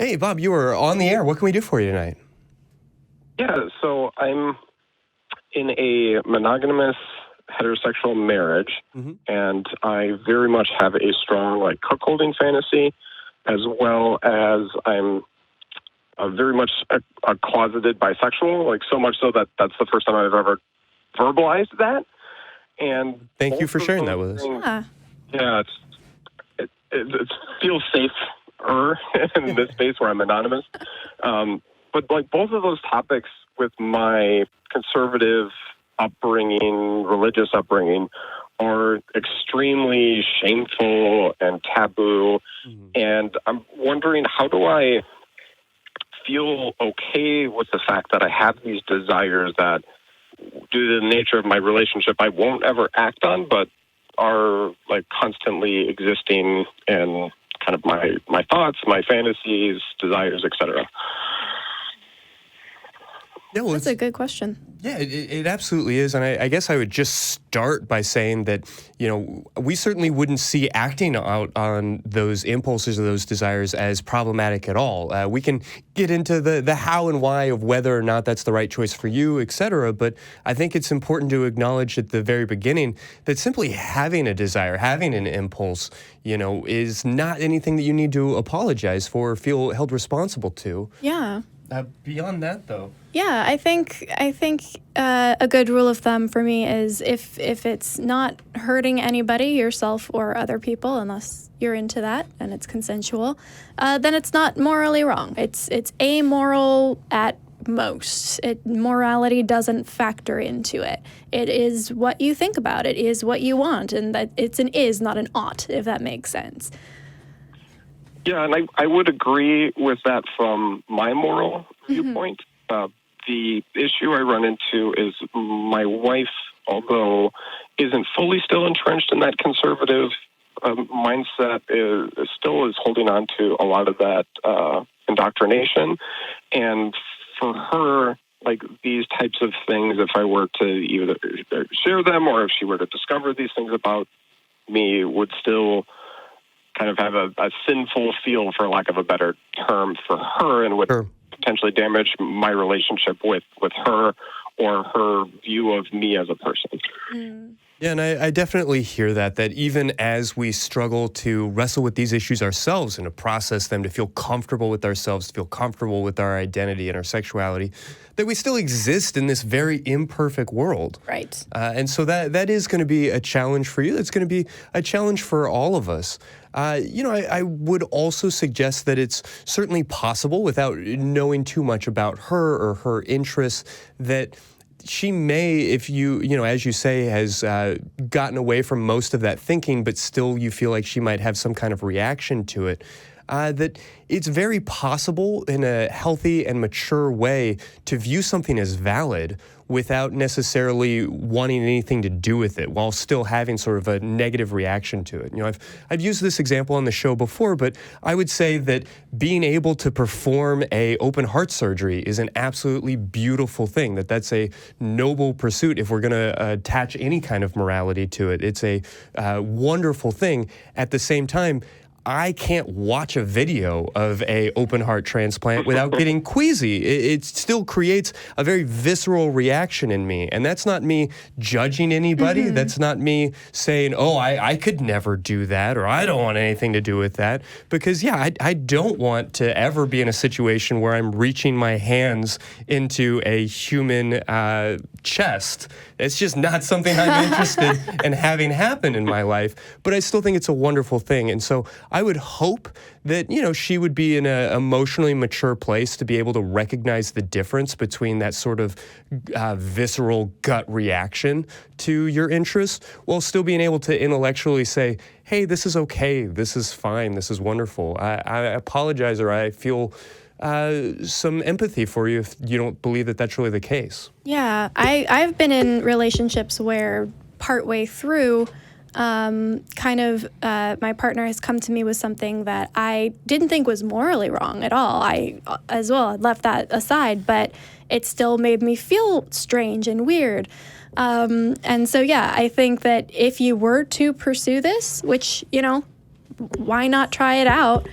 Hey, Bob, you are on the air. What can we do for you tonight? Yeah, so I'm in a monogamous heterosexual marriage, and I very much have a strong cuckolding fantasy, as well as I'm very much a closeted bisexual, so much so that that's the first time I've ever verbalized that. And thank you for sharing that with us. Yeah, it feels safer in this space where I'm anonymous. But both of those topics with my conservative upbringing, religious upbringing, are extremely shameful and taboo. And I'm wondering, how do I feel okay with the fact that I have these desires that, due to the nature of my relationship, I won't ever act on, but are constantly existing in kind of my thoughts, my fantasies, desires, etc. Yeah, well, that's a good question. Yeah, it absolutely is. And I guess I would just start by saying that, we certainly wouldn't see acting out on those impulses or those desires as problematic at all. We can get into the how and why of whether or not that's the right choice for you, et cetera. But I think it's important to acknowledge at the very beginning that simply having a desire, having an impulse, is not anything that you need to apologize for or feel held responsible to. Yeah. Beyond that, though. Yeah, I think a good rule of thumb for me is if it's not hurting anybody, yourself or other people, unless you're into that and it's consensual, then it's not morally wrong. It's amoral at most. Morality doesn't factor into it. It is what you think about. It is what you want, and that it's an is, not an ought, if that makes sense. Yeah, and I would agree with that from my moral viewpoint. The issue I run into is my wife, although isn't fully still entrenched in that conservative mindset, still is holding on to a lot of that indoctrination. And for her, these types of things, if I were to either share them or if she were to discover these things about me, would still kind of have a sinful feel, for lack of a better term, for her, and would potentially damage my relationship with her or her view of me as a person. Yeah, and I definitely hear that even as we struggle to wrestle with these issues ourselves and to process them, to feel comfortable with ourselves, to feel comfortable with our identity and our sexuality, that we still exist in this very imperfect world. Right. And so that is going to be a challenge for you. It's going to be a challenge for all of us. I would also suggest that it's certainly possible, without knowing too much about her or her interests, that she may, if as you say, has gotten away from most of that thinking, but still you feel like she might have some kind of reaction to it, that it's very possible in a healthy and mature way to view something as valid without necessarily wanting anything to do with it, while still having sort of a negative reaction to it. I've used this example on the show before, but I would say that being able to perform a open heart surgery is an absolutely beautiful thing, that's a noble pursuit if we're going to attach any kind of morality to it. It's a wonderful thing. At the same time, I can't watch a video of a open heart transplant without getting queasy. It still creates a very visceral reaction in me. And that's not me judging anybody. That's not me saying, oh, I could never do that, or I don't want anything to do with that. Because, I don't want to ever be in a situation where I'm reaching my hands into a human chest. It's just not something I'm interested in having happen in my life. But I still think it's a wonderful thing. And so I would hope that, she would be in an emotionally mature place to be able to recognize the difference between that sort of visceral gut reaction to your interests, while still being able to intellectually say, hey, this is okay, this is fine, this is wonderful. I apologize, or I feel some empathy for you if you don't believe that that's really the case. Yeah, I've been in relationships where partway through, my partner has come to me with something that I didn't think was morally wrong at all. I, as well, had left that aside, but it still made me feel strange and weird. And so, I think that if you were to pursue this, which, why not try it out?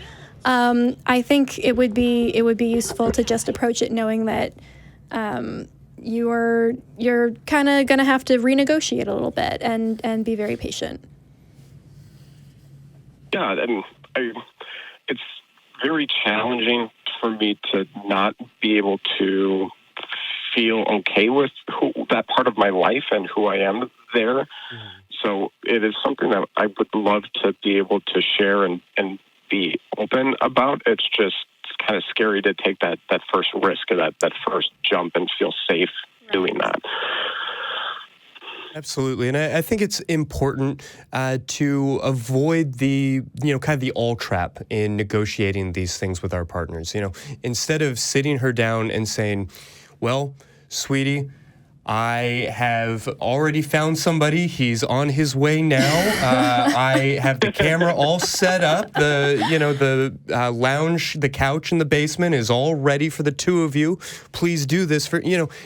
I think it would be useful to just approach it knowing that you're kind of going to have to renegotiate a little bit and be very patient. Yeah, and it's very challenging for me to not be able to feel okay with that part of my life and who I am there. So it is something that I would love to be able to share and be open about. It's kind of scary to take that first risk, or that first jump, and feel safe doing that. Absolutely. And I think it's important to avoid the, kind of the all trap in negotiating these things with our partners. Instead of sitting her down and saying, well, sweetie, I have already found somebody. He's on his way now. I have the camera all set up. The lounge, the couch in the basement is all ready for the two of you. Please do this for,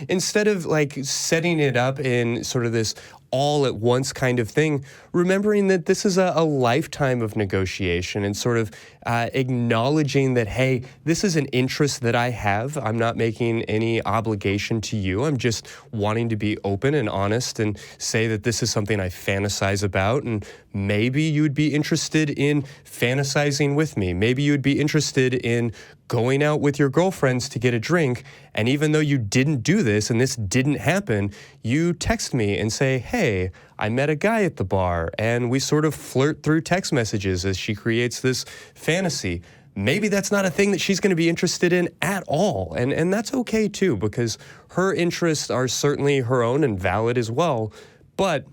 instead of like setting it up in sort of this all at once kind of thing, remembering that this is a lifetime of negotiation and sort of acknowledging that, hey, this is an interest that I have. I'm not making any obligation to you. I'm just wanting to be open and honest and say that this is something I fantasize about, and maybe you'd be interested in fantasizing with me. Maybe you'd be interested in going out with your girlfriends to get a drink, and even though you didn't do this and this didn't happen, you text me and say, hey, I met a guy at the bar, and we sort of flirt through text messages as she creates this fantasy. Maybe that's not a thing that she's going to be interested in at all, and that's okay too, because her interests are certainly her own and valid as well, but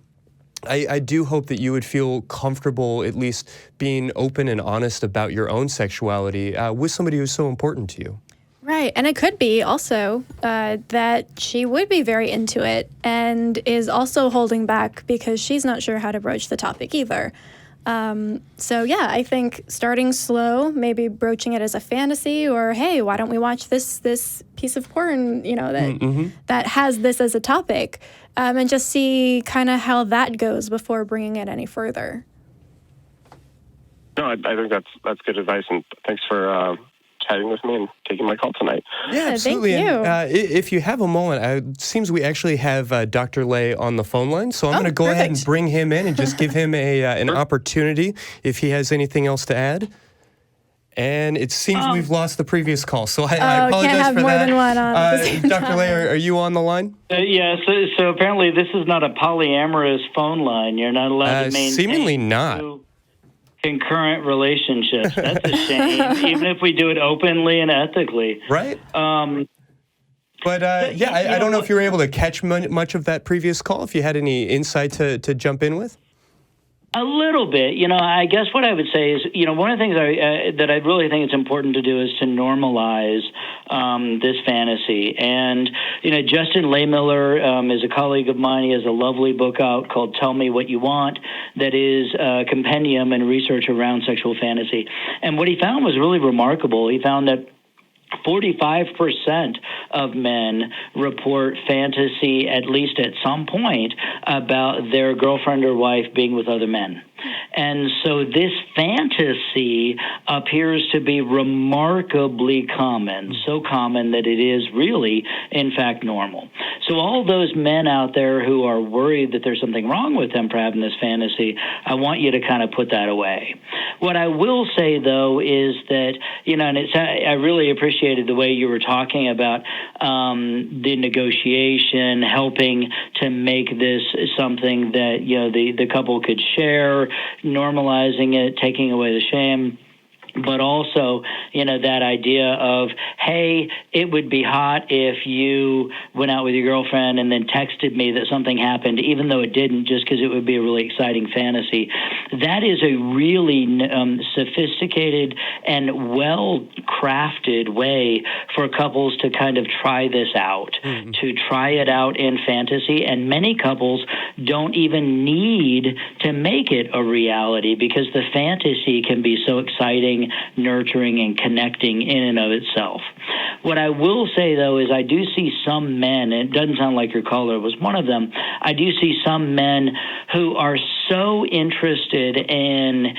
I do hope that you would feel comfortable at least being open and honest about your own sexuality with somebody who's so important to you. Right. And it could be also that she would be very into it and is also holding back because she's not sure how to broach the topic either. So, yeah, I think starting slow, maybe broaching it as a fantasy, or, hey, why don't we watch this piece of porn, that has this as a topic, and just see kind of how that goes before bringing it any further. No, I think that's good advice, and thanks for chatting with me and taking my call tonight. Yeah, absolutely. Thank you. And, if you have a moment, it seems we actually have Dr. Lay on the phone line, so I'm going to go ahead and bring him in and just give him an opportunity if he has anything else to add. And it seems we've lost the previous call, so I apologize can't have for more that. than one on at the same Dr. time. Lay, are you on the line? Yeah, so apparently this is not a polyamorous phone line. You're not allowed to maintain seemingly not. two concurrent relationships. That's a shame, even if we do it openly and ethically. Right. But I don't know if you were able to catch much of that previous call, if you had any insight to jump in with. A little bit. I guess what I would say is, one of the things that I really think it's important to do is to normalize this fantasy. And, Justin Laymiller is a colleague of mine. He has a lovely book out called Tell Me What You Want that is a compendium and research around sexual fantasy. And what he found was really remarkable. He found that 45% of men report fantasy, at least at some point, about their girlfriend or wife being with other men. And so this fantasy appears to be remarkably common, so common that it is really, in fact, normal. So all those men out there who are worried that there's something wrong with them for having this fantasy, I want you to kind of put that away. What I will say, though, is that, and I really appreciated the way you were talking about the negotiation, helping to make this something that, the couple could share, normalizing it, taking away the shame. But also, that idea of, hey, it would be hot if you went out with your girlfriend and then texted me that something happened, even though it didn't, just because it would be a really exciting fantasy. That is a really sophisticated and well-crafted way for couples to kind of try this out, to try it out in fantasy. And many couples don't even need to make it a reality because the fantasy can be so exciting, nurturing, and connecting in and of itself. What I will say, though, is I do see some men, and it doesn't sound like your caller was one of them, I do see some men who are so interested in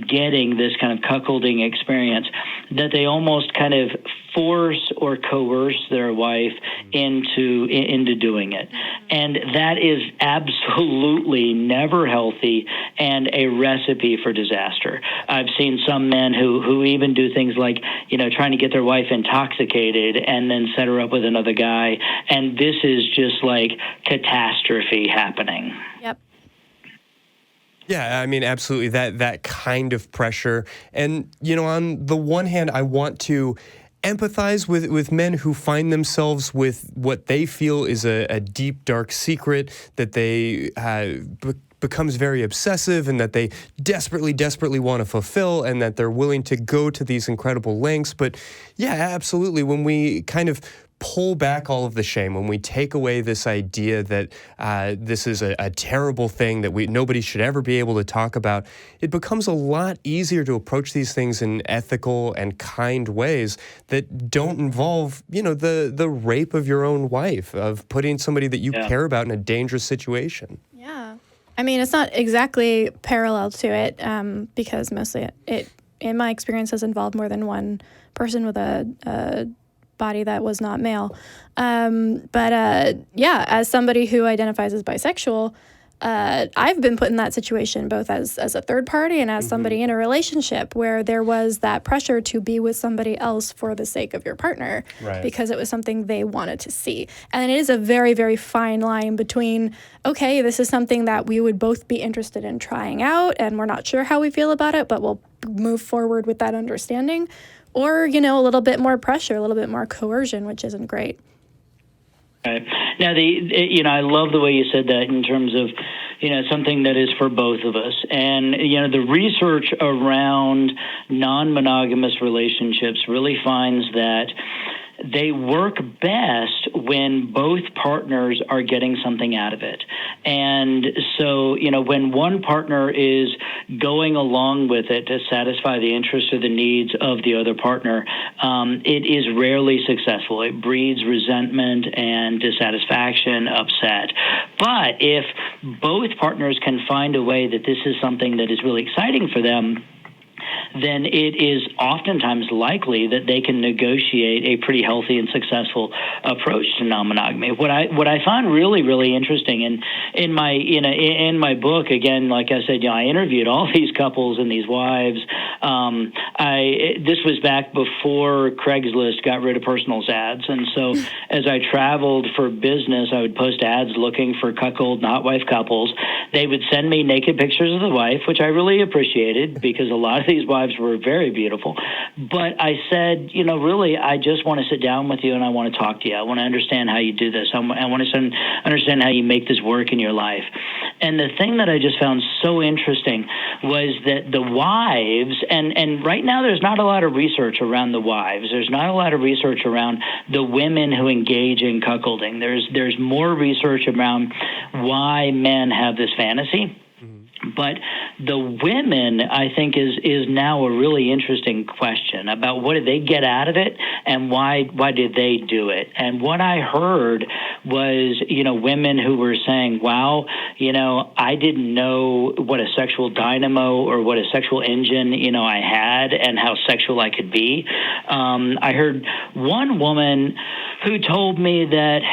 getting this kind of cuckolding experience that they almost kind of force or coerce their wife into doing it. And that is absolutely never healthy and a recipe for disaster. I've seen some men who even do things like, trying to get their wife intoxicated and then set her up with another guy. And this is just like catastrophe happening. Yep. Yeah, I mean, absolutely. That kind of pressure. And, on the one hand, I want to empathize with men who find themselves with what they feel is a deep, dark secret that they becomes very obsessive and that they desperately want to fulfill, and that they're willing to go to these incredible lengths. But yeah, absolutely. When we kind of pull back all of the shame, when we take away this idea that this is a terrible thing that nobody should ever be able to talk about, it becomes a lot easier to approach these things in ethical and kind ways that don't involve, the rape of your own wife, of putting somebody that you care about in a dangerous situation. Yeah. I mean, it's not exactly parallel to it because mostly it, in my experience, has involved more than one person with a body that was not male. Yeah, as somebody who identifies as bisexual, I've been put in that situation both as a third party and as somebody in a relationship where there was that pressure to be with somebody else for the sake of your partner, because it was something they wanted to see. And it is a very, very fine line between, okay, this is something that we would both be interested in trying out and we're not sure how we feel about it, but we'll move forward with that understanding, or, a little bit more pressure, a little bit more coercion, which isn't great. Right. Now, I love the way you said that in terms of, something that is for both of us. And, the research around non-monogamous relationships really finds that they work best when both partners are getting something out of it. And so, when one partner is going along with it to satisfy the interests or the needs of the other partner, it is rarely successful. It breeds resentment and dissatisfaction, upset. But if both partners can find a way that this is something that is really exciting for them, then it is oftentimes likely that they can negotiate a pretty healthy and successful approach to non-monogamy. What I found really, really interesting, and in my book, again, like I said, I interviewed all these couples and these wives. This was back before Craigslist got rid of personals ads, and so as I traveled for business, I would post ads looking for cuckold, not wife couples. They would send me naked pictures of the wife, which I really appreciated because a lot of these wives were very beautiful. But I said, really, I just want to sit down with you and I want to talk to you. I want to understand how you do this. I want to understand how you make this work in your life. And the thing that I just found so interesting was that the wives, and right now there's not a lot of research around the wives. There's not a lot of research around the women who engage in cuckolding. There's more research around why men have this fantasy. But the women, I think, is now a really interesting question about what did they get out of it and why did they do it? And what I heard was, women who were saying, wow, I didn't know what a sexual dynamo or what a sexual engine, I had and how sexual I could be. I heard one woman who told me that,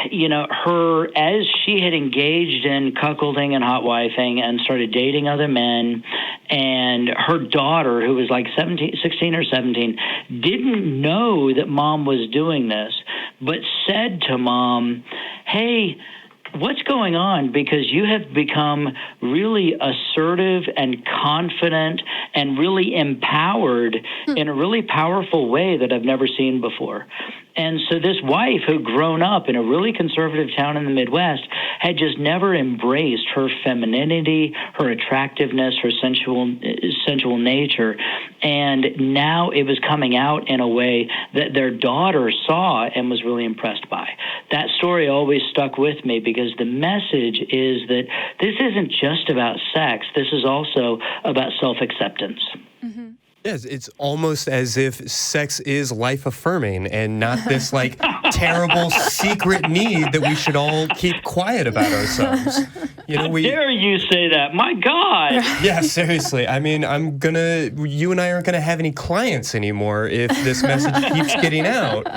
as she had engaged in cuckolding and hot wifing and started dating other men, and her daughter, who was like 16 or 17, didn't know that mom was doing this, but said to mom, hey, what's going on? Because you have become really assertive and confident and really empowered in a really powerful way that I've never seen before. And so this wife who'd grown up in a really conservative town in the Midwest had just never embraced her femininity, her attractiveness, her sensual nature. And now it was coming out in a way that their daughter saw and was really impressed by. That story always stuck with me because the message is that this isn't just about sex. This is also about self-acceptance. Mm-hmm. Yes, it's almost as if sex is life-affirming and not this, terrible secret need that we should all keep quiet about ourselves. How dare you say that? My God. Yeah, seriously. I mean, you and I aren't going to have any clients anymore if this message keeps getting out.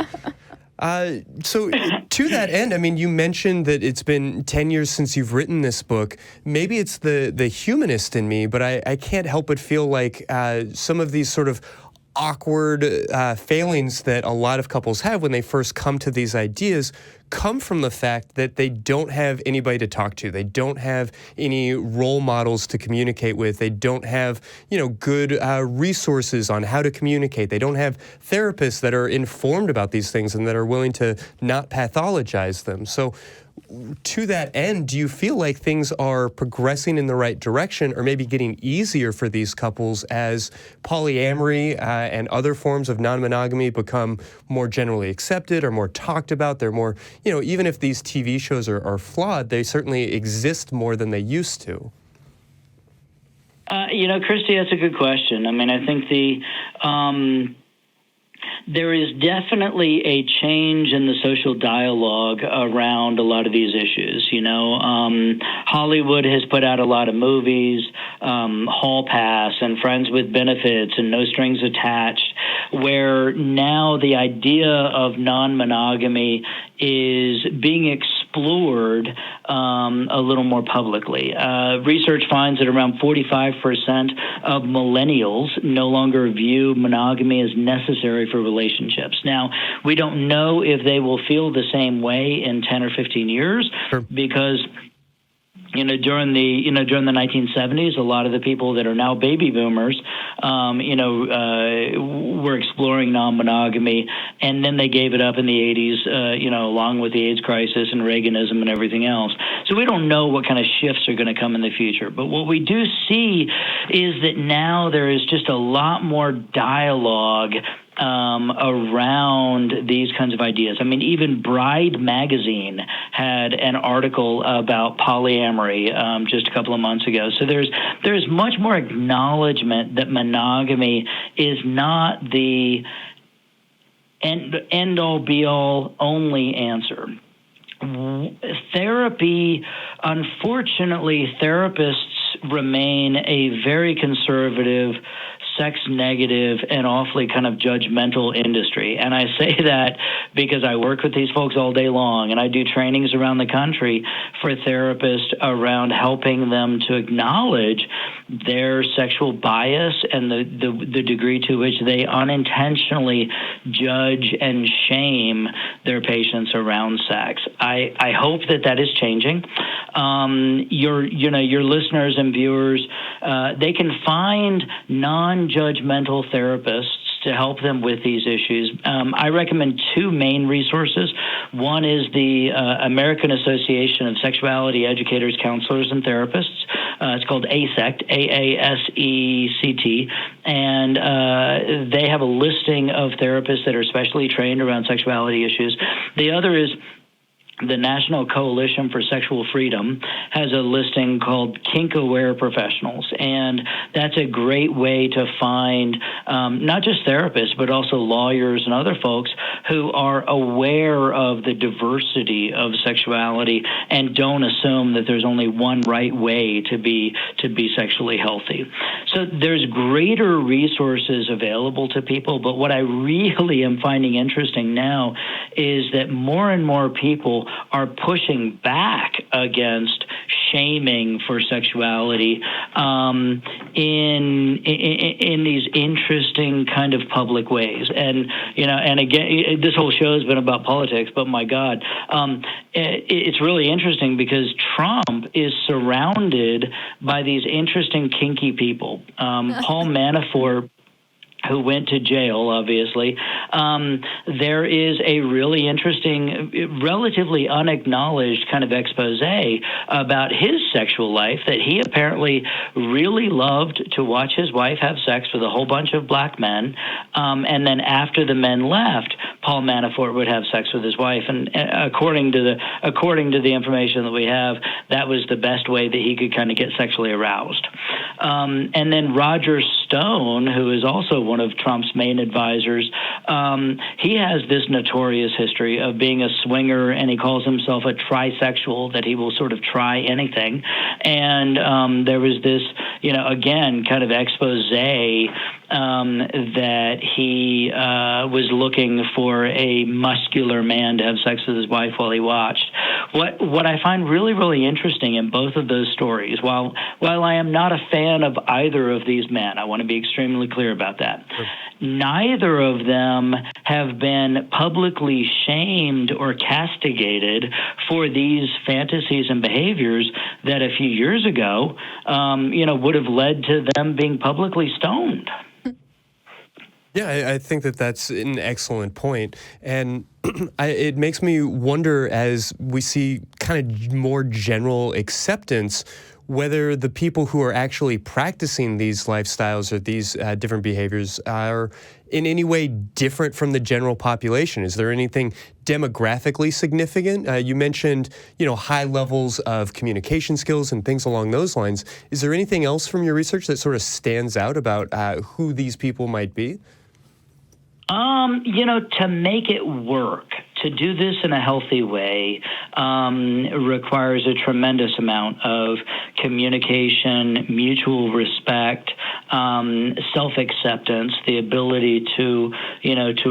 So to that end, I mean, you mentioned that it's been 10 years since you've written this book. Maybe it's the humanist in me, but I can't help but feel like some of these sort of awkward failings that a lot of couples have when they first come to these ideas come from the fact that they don't have anybody to talk to. They don't have any role models to communicate with. They don't have, good resources on how to communicate. They don't have therapists that are informed about these things and that are willing to not pathologize them. So to that end, do you feel like things are progressing in the right direction or maybe getting easier for these couples as polyamory and other forms of non-monogamy become more generally accepted or more talked about? They're more, even if these TV shows are flawed, they certainly exist more than they used to. Christy, that's a good question. I mean, I think there is definitely a change in the social dialogue around a lot of these issues. Hollywood has put out a lot of movies, Hall Pass and Friends with Benefits and No Strings Attached, where now the idea of non-monogamy is being explored a little more publicly. Research finds that around 45% of millennials no longer view monogamy as necessary for relationships. Now, we don't know if they will feel the same way in 10 or 15 years because during the 1970s, a lot of the people that are now baby boomers, were exploring non-monogamy, and then they gave it up in the 80s, along with the AIDS crisis and Reaganism and everything else. So we don't know what kind of shifts are going to come in the future. But what we do see is that now there is just a lot more dialogue around these kinds of ideas. I mean, even Bride magazine had an article about polyamory just a couple of months ago. So there's much more acknowledgement that monogamy is not the end all be all only answer. Therapy, unfortunately, therapists remain a very conservative, sex negative, and awfully kind of judgmental industry. And I say that because I work with these folks all day long, and I do trainings around the country for therapists around helping them to acknowledge their sexual bias and the degree to which they unintentionally judge and shame their patients around sex. I hope that is changing. Your listeners and viewers, they can find non-judgmental therapists to help them with these issues. I recommend two main resources. One is the American Association of Sexuality Educators, Counselors, and Therapists. It's called AASECT, AASECT, and they have a listing of therapists that are specially trained around sexuality issues. The other is the National Coalition for Sexual Freedom has a listing called Kink-Aware Professionals, and that's a great way to find not just therapists, but also lawyers and other folks who are aware of the diversity of sexuality and don't assume that there's only one right way to be sexually healthy. So there's greater resources available to people, but what I really am finding interesting now is that more and more people are pushing back against shaming for sexuality in these interesting kind of public ways. And again, this whole show has been about politics, but my God, it's really interesting because Trump is surrounded by these interesting kinky people. Paul Manafort, who went to jail, obviously. There is a really interesting, relatively unacknowledged kind of expose about his sexual life, that he apparently really loved to watch his wife have sex with a whole bunch of black men. And then after the men left, Paul Manafort would have sex with his wife. And according to the information that we have, that was the best way that he could kind of get sexually aroused. And then Roger Stone, who is also one of Trump's main advisors, he has this notorious history of being a swinger, and he calls himself a trisexual, that he will sort of try anything. And there was this, again, kind of expose that he was looking for a muscular man to have sex with his wife while he watched. What I find really, really interesting in both of those stories, while I am not a fan of either of these men, I want to be extremely clear about that. Sure. Neither of them have been publicly shamed or castigated for these fantasies and behaviors that a few years ago, would have led to them being publicly stoned. Yeah, I think that that's an excellent point. And it makes me wonder, as we see kind of more general acceptance, whether the people who are actually practicing these lifestyles or these different behaviors are in any way different from the general population. Is there anything demographically significant? You mentioned, high levels of communication skills and things along those lines. Is there anything else from your research that sort of stands out about who these people might be? To make it work, to do this in a healthy way, requires a tremendous amount of communication, mutual respect, self-acceptance, the ability to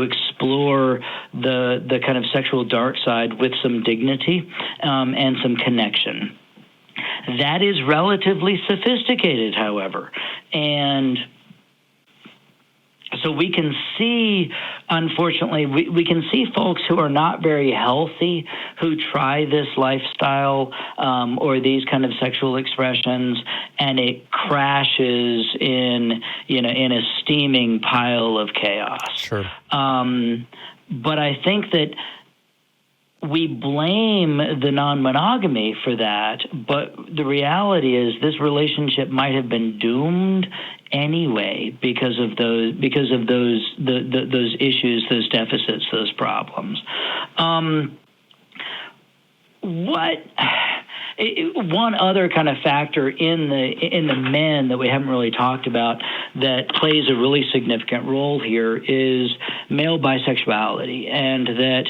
explore the kind of sexual dark side with some dignity, and some connection. That is relatively sophisticated, however, and so we can see, unfortunately, we can see folks who are not very healthy who try this lifestyle or these kind of sexual expressions, and it crashes in a steaming pile of chaos. Sure. But I think that we blame the non-monogamy for that, but the reality is this relationship might have been doomed anyway because of those issues, those deficits, those problems. One other kind of factor in the men that we haven't really talked about that plays a really significant role here is male bisexuality, and that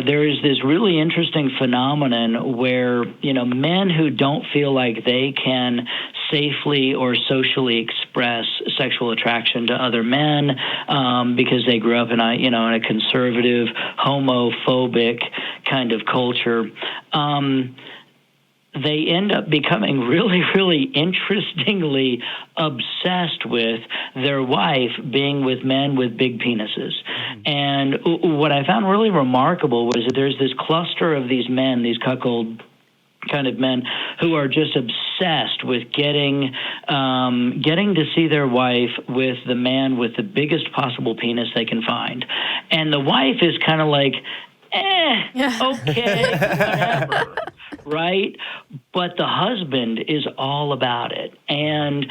there is this really interesting phenomenon where men who don't feel like they can safely or socially express sexual attraction to other men because they grew up in a conservative, homophobic kind of culture. They end up becoming really, really interestingly obsessed with their wife being with men with big penises. Mm-hmm. And what I found really remarkable was that there's this cluster of these men, these cuckold kind of men, who are just obsessed with getting to see their wife with the man with the biggest possible penis they can find. And the wife is kind of like, okay, whatever, right? But the husband is all about it. And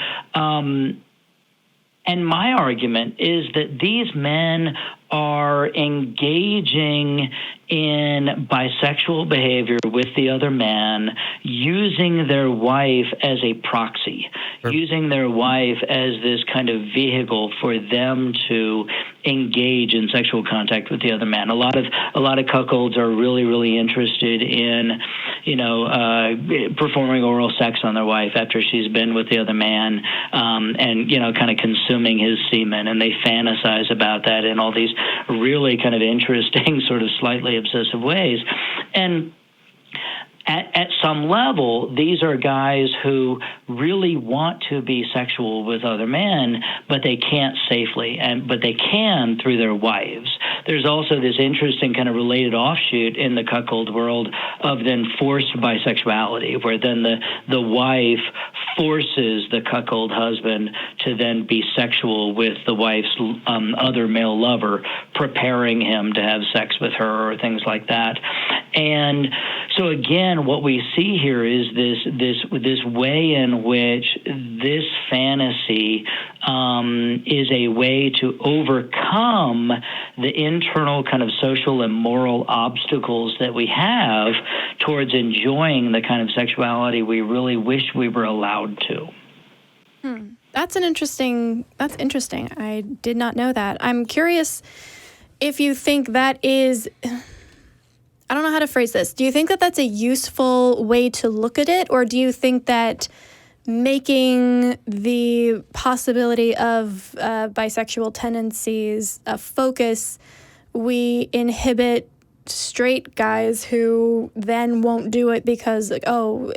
my argument is that these men are engaging in bisexual behavior with the other man, using their wife as a proxy, sure, using their wife as this kind of vehicle for them to engage in sexual contact with the other man. A lot of cuckolds are really, really interested in, performing oral sex on their wife after she's been with the other man, and kind of consuming his semen, and they fantasize about that in all these really kind of interesting, sort of slightly obsessive ways. And at some level, these are guys who really want to be sexual with other men, but they can't safely, but they can through their wives. There's also this interesting kind of related offshoot in the cuckold world of then forced bisexuality, where then the wife forces the cuckold husband to then be sexual with the wife's other male lover, preparing him to have sex with her or things like that. And so again, what we see here is this way in which this fantasy is a way to overcome the internal kind of social and moral obstacles that we have towards enjoying the kind of sexuality we really wish we were allowed to. That's interesting. I did not know that. I'm curious, if you think that is, I don't know how to phrase this. Do you think that that's a useful way to look at it? Or do you think that making the possibility of bisexual tendencies a focus, we inhibit straight guys who then won't do it because, like, oh,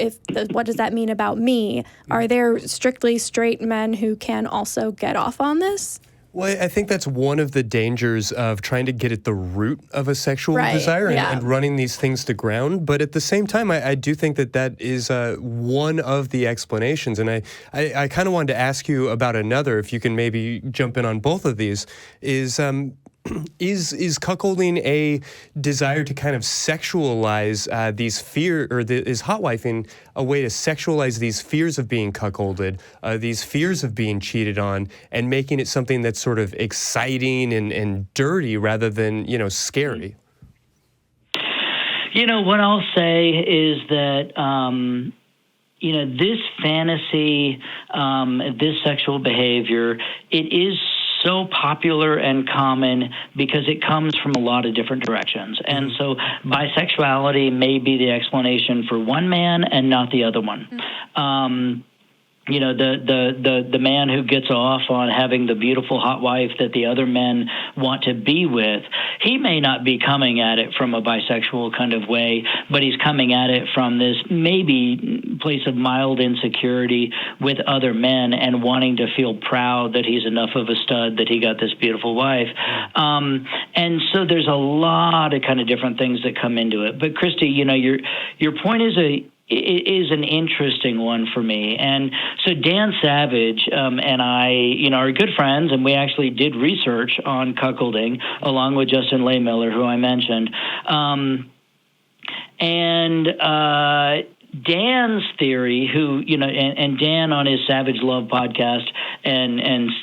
what does that mean about me? Are there strictly straight men who can also get off on this? Well, I think that's one of the dangers of trying to get at the root of a sexual desire and running these things to ground. But at the same time, I do think that is one of the explanations. And I kind of wanted to ask you about another, if you can maybe jump in on both of these, is cuckolding a desire to kind of sexualize these is hot wifing a way to sexualize these fears of being cuckolded, these fears of being cheated on, and making it something that's sort of exciting and dirty rather than, scary? What I'll say is that, this fantasy, this sexual behavior, it is so popular and common because it comes from a lot of different directions. And so bisexuality may be the explanation for one man and not the other one. The man who gets off on having the beautiful hot wife that the other men want to be with, he may not be coming at it from a bisexual kind of way, but he's coming at it from this maybe place of mild insecurity with other men and wanting to feel proud that he's enough of a stud that he got this beautiful wife. And so there's a lot of kind of different things that come into it. But Christy, your point is an interesting one for me. And so Dan Savage and I, are good friends, and we actually did research on cuckolding along with Justin Lehmiller, who I mentioned. Dan's theory, and Dan on his Savage Love podcast and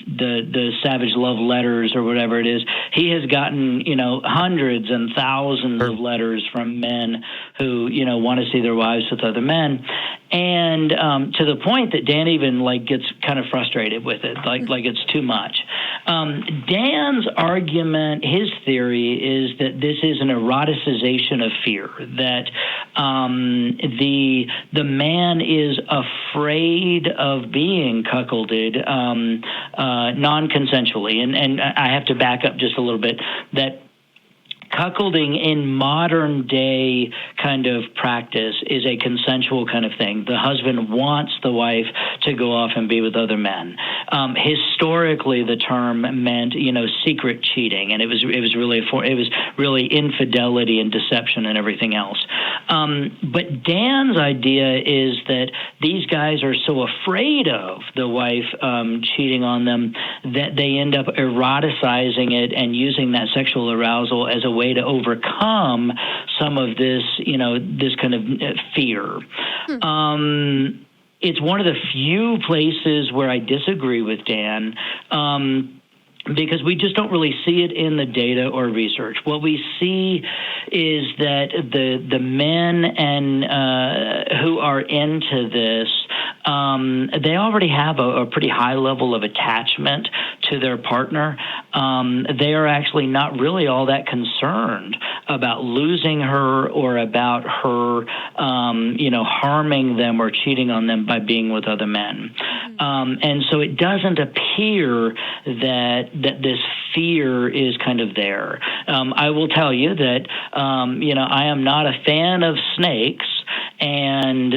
the Savage Love letters or whatever it is, he has gotten, hundreds and thousands of letters from men who, want to see their wives with other men. And to the point that Dan even gets kind of frustrated with it, like it's too much. Dan's argument, his theory, is that this is an eroticization of fear, that the man is afraid of being cuckolded non-consensually. And I have to back up just a little bit, that cuckolding in modern day kind of practice is a consensual kind of thing. The husband wants the wife to go off and be with other men. Historically, the term meant, secret cheating, and it was really infidelity and deception and everything else. But Dan's idea is that these guys are so afraid of the wife cheating on them that they end up eroticizing it and using that sexual arousal as a way to overcome some of this, this kind of fear. It's one of the few places where I disagree with Dan, because we just don't really see it in the data or research. What we see is that the men who are into this, they already have a pretty high level of attachment to their partner. They are actually not really all that concerned about losing her or about her, harming them or cheating on them by being with other men. And so it doesn't appear that this fear is kind of there. I will tell you that, I am not a fan of snakes, and,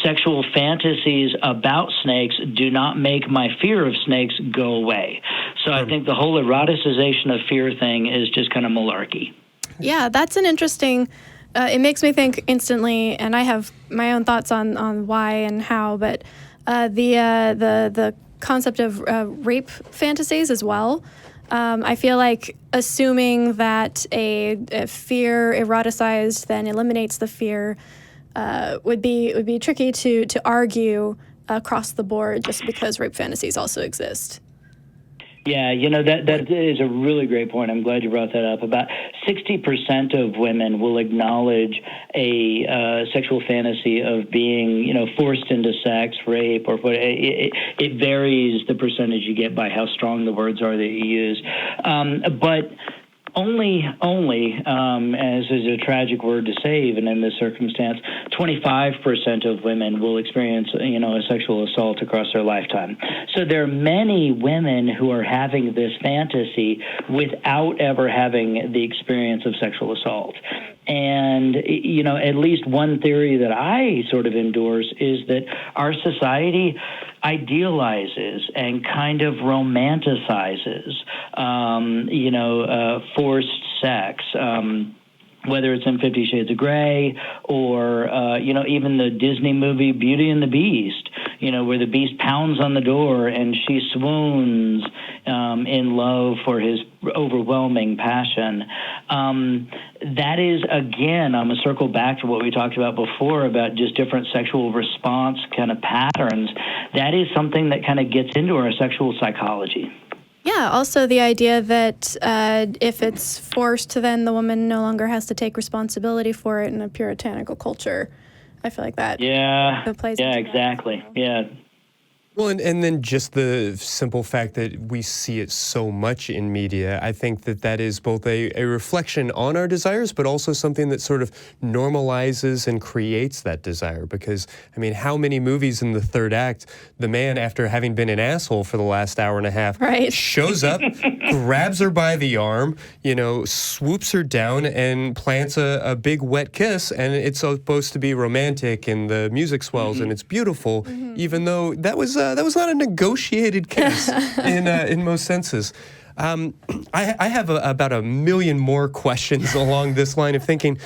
sexual fantasies about snakes do not make my fear of snakes go away. So I think the whole eroticization of fear thing is just kind of malarkey. Yeah, that's an interesting, it makes me think instantly, and I have my own thoughts on why and how, but the concept of rape fantasies as well. I feel like assuming that a fear eroticized then eliminates the fear would be tricky to argue across the board just because rape fantasies also exist. Yeah, that is a really great point. I'm glad you brought that up. About 60% of women will acknowledge a sexual fantasy of being, forced into sex, rape, or what. It varies the percentage you get by how strong the words are that you use. But Only, as is a tragic word to say, even in this circumstance, 25% of women will experience, a sexual assault across their lifetime. So there are many women who are having this fantasy without ever having the experience of sexual assault. And, at least one theory that I sort of endorse is that our society idealizes and kind of romanticizes, forced sex. Whether it's in 50 Shades of Grey or, even the Disney movie Beauty and the Beast, where the beast pounds on the door and she swoons in love for his overwhelming passion. That is, again, I'm going to circle back to what we talked about before about just different sexual response kind of patterns. That is something that kind of gets into our sexual psychology. Yeah, also the idea that if it's forced, then the woman no longer has to take responsibility for it in a puritanical culture. I feel like that. Yeah, plays yeah, into exactly. That. Yeah. Well, and then just the simple fact that we see it so much in media, I think that is both a reflection on our desires, but also something that sort of normalizes and creates that desire. Because, how many movies in the third act, the man, after having been an asshole for the last hour and a half, shows up, grabs her by the arm, swoops her down and plants a big wet kiss, and it's supposed to be romantic, and the music swells, and it's beautiful, even though that was not a negotiated kiss in most senses. I have about a million more questions along this line of thinking,